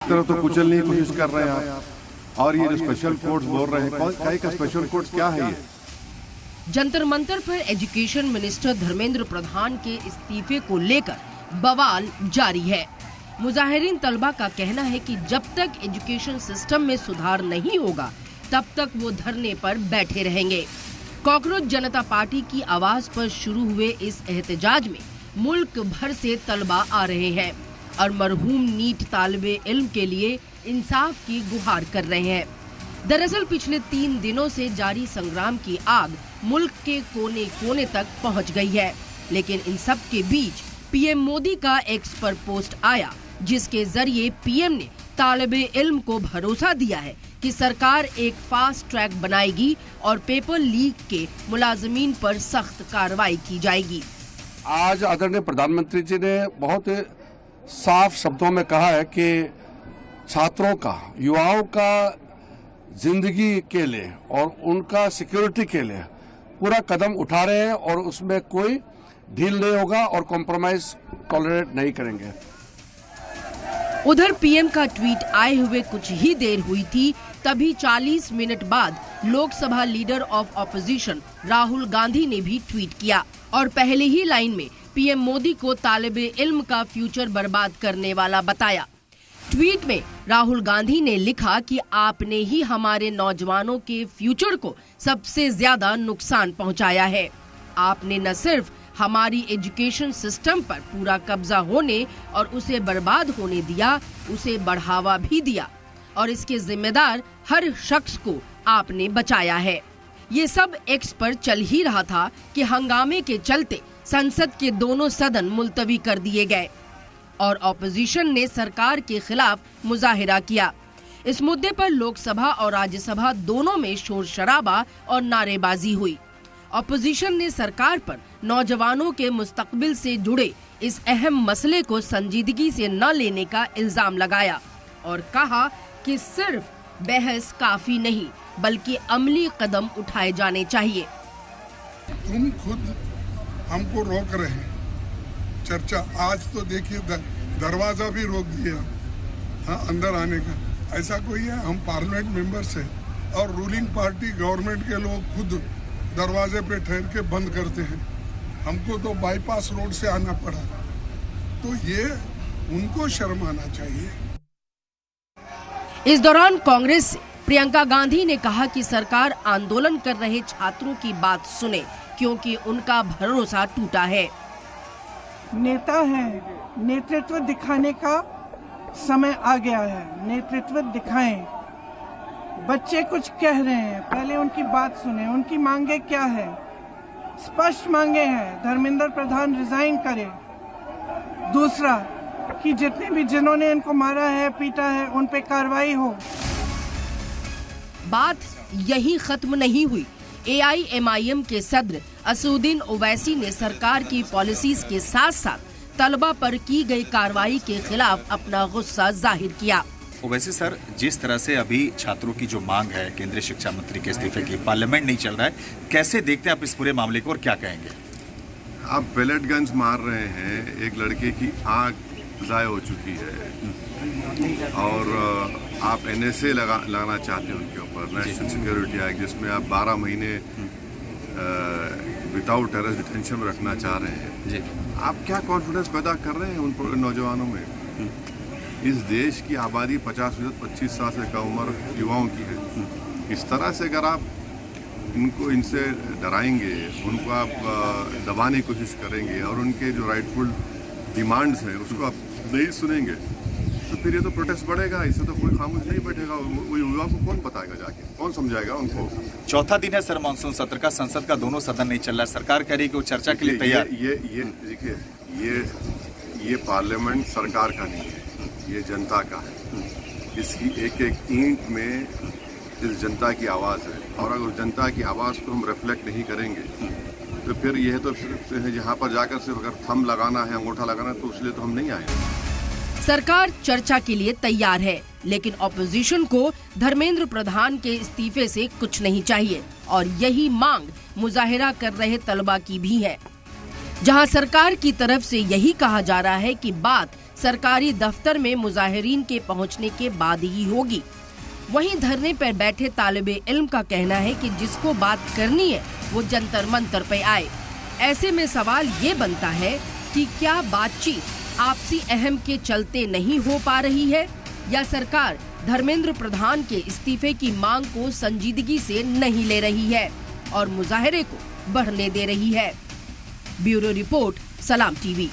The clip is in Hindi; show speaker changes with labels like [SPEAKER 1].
[SPEAKER 1] तरफ तो कुचलने की कोशिश कर रहे हैं आप, और ये जो स्पेशल कोर्ट्स बोल रहे हैं, कौन का स्पेशल कोर्ट्स क्या है ये?
[SPEAKER 2] जंतर मंतर पर एजुकेशन मिनिस्टर धर्मेंद्र प्रधान के इस्तीफे को लेकर बवाल जारी है। मुजाहिरीन तलबा का कहना है कि जब तक एजुकेशन सिस्टम में सुधार नहीं होगा तब तक वो धरने पर बैठे रहेंगे। कॉकरोच जनता पार्टी की आवाज पर शुरू हुए इस एहतजाज में मुल्क भर से तलबा आ रहे हैं और मरहूम नीट तालिबे इल्म के लिए इंसाफ की गुहार कर रहे हैं। दरअसल पिछले 3 दिनों से जारी संग्राम की आग मुल्क के कोने कोने तक पहुंच गई है, लेकिन इन सब के बीच पीएम मोदी का एक्स पर पोस्ट आया जिसके जरिए पीएम ने तालिबे इल्म को भरोसा दिया है कि सरकार एक फास्ट ट्रैक बनाएगी और पेपर लीक के मुलाजमीन पर सख्त कार्रवाई की जाएगी।
[SPEAKER 3] आज आदरणीय प्रधानमंत्री जी ने बहुत साफ शब्दों में कहा है कि छात्रों का, युवाओं का जिंदगी के लिए और उनका सिक्योरिटी के लिए पूरा कदम उठा रहे हैं और उसमें कोई ढील नहीं होगा और कॉम्प्रोमाइज टॉलरेट नहीं करेंगे।
[SPEAKER 2] उधर पीएम का ट्वीट आए हुए कुछ ही देर हुई थी, तभी 40 मिनट बाद Lok Sabha leader of opposition Rahul Gandhi ने भी ट्वीट किया और पहले ही लाइन में पीएम मोदी को तालिबे इल्म का फ्यूचर बर्बाद करने वाला बताया। ट्वीट में राहुल गांधी ने लिखा कि आपने ही हमारे नौजवानों के फ्यूचर को सबसे ज्यादा नुकसान पहुंचाया है। आपने न सिर्फ हमारी एजुकेशन सिस्टम पर पूरा कब्जा होने और उसे बर्बाद होने दिया, उसे बढ़ावा भी दिया और इसके जिम्मेदार हर शख्स को आपने बचाया है। ये सब एक्स पर चल ही रहा था कि हंगामे के चलते संसद के दोनों सदन मुलतवी कर दिए गए और ऑपोजिशन ने सरकार के खिलाफ मुजाहिरा किया। इस मुद्दे पर लोकसभा और राज्यसभा दोनों में शोर शराबा और नारेबाजी हुई। ऑपोजिशन ने सरकार पर नौजवानों के मुस्तकबिल से जुड़े इस अहम मसले को संजीदगी से न लेने का इल्जाम लगाया और कहा कि सिर्फ बहस काफी नहीं बल्कि अमली कदम उठाए जाने चाहिए।
[SPEAKER 4] तुम खुद हमको रोक रहे हैं चर्चा, आज तो देखिए दरवाजा भी रोक दिया, हाँ, अंदर आने का। ऐसा कोई है? हम पार्लियामेंट मेंबर्स हैं और रूलिंग पार्टी गवर्नमेंट के लोग खुद दरवाजे पे ठहर के बंद करते हैं। हमको तो बाईपास रोड से आना पड़ा, तो ये उनको शर्म आना चाहिए।
[SPEAKER 2] इस दौरान कांग्रेस से प्रियंका गांधी ने कहा कि सरकार आंदोलन कर रहे छात्रों की बात सुने क्योंकि उनका भरोसा टूटा है।
[SPEAKER 5] नेता है, नेतृत्व दिखाने का समय आ गया है, नेतृत्व दिखाएं। बच्चे कुछ कह रहे हैं, पहले उनकी बात सुने, उनकी मांगे क्या है। स्पष्ट मांगे हैं, धर्मेंद्र प्रधान रिजाइन करे। दूसरा कि जितने भी जिन्होंने इनको मारा है, पीटा है, उन पे कार्रवाई हो।
[SPEAKER 2] बात यही खत्म नहीं हुई। AIMIM के सदर असुद्दीन ओवैसी ने सरकार की पॉलिसीज के साथ साथ तलबा पर की गई कार्रवाई के खिलाफ अपना गुस्सा जाहिर किया।
[SPEAKER 6] ओवैसी सर, जिस तरह से अभी छात्रों की जो मांग है केंद्रीय शिक्षा मंत्री के इस्तीफे की, पार्लियामेंट नहीं चल रहा है, कैसे देखते हैं आप इस पूरे मामले को और क्या कहेंगे?
[SPEAKER 1] आप पेलेट गन्स मार रहे हैं, एक लड़के की आंख ज़ाय हो चुकी है और आप NSA लगाना चाहते हैं उनके ऊपर, नेशनल सिक्योरिटी एक्ट, जिसमें आप 12 महीने विदाउट अरेस्ट डिटेंशन में रखना चाह रहे हैं जी। आप क्या कॉन्फिडेंस पैदा कर रहे हैं उन नौजवानों में? इस देश की आबादी 50% 25 साल से कम उम्र युवाओं की है। इस तरह से अगर आप इनसे डराएंगे, उनको आप दबाने की कोशिश करेंगे और उनके जो राइटफुल डिमांड्स हैं उसको आप नहीं सुनेंगे, तो फिर ये तो प्रोटेस्ट बढ़ेगा। इससे तो कोई खामोश नहीं बैठेगा। वो युवा को कौन बताएगा, जाके कौन समझाएगा उनको?
[SPEAKER 6] चौथा दिन है सर मानसून सत्र का, संसद का दोनों सदन नहीं चल रहा है, सरकार कह रही है कि वो चर्चा के लिए तैयार।
[SPEAKER 1] ये देखिए, ये पार्लियामेंट सरकार का नहीं है, ये जनता का है। इसकी एक एक ईंट में इस जनता की आवाज़ है और अगर उस जनता की आवाज़ को हम रिफ्लेक्ट नहीं करेंगे तो फिर यह तो सिर्फ जहाँ पर जाकर सिर्फ अगर थंब लगाना है, अंगूठा लगाना है, तो उसलिए तो हम नहीं आए।
[SPEAKER 2] सरकार चर्चा के लिए तैयार है, लेकिन ऑपोजिशन को धर्मेंद्र प्रधान के इस्तीफे से कुछ नहीं चाहिए और यही मांग मुजाहिरा कर रहे तलबा की भी है। जहां सरकार की तरफ से यही कहा जा रहा है कि बात सरकारी दफ्तर में मुजाहिरीन के पहुंचने के बाद ही होगी। वहीं धरने पर बैठे तालिबे इल्म का कहना है कि जिसको बात करनी है वो जंतर मंतर पे आए। ऐसे में सवाल ये बनता है कि क्या बातचीत आपसी अहम के चलते नहीं हो पा रही है या सरकार धर्मेंद्र प्रधान के इस्तीफे की मांग को संजीदगी से नहीं ले रही है और मुजाहरे को बढ़ने दे रही है। ब्यूरो रिपोर्ट, सलाम टीवी।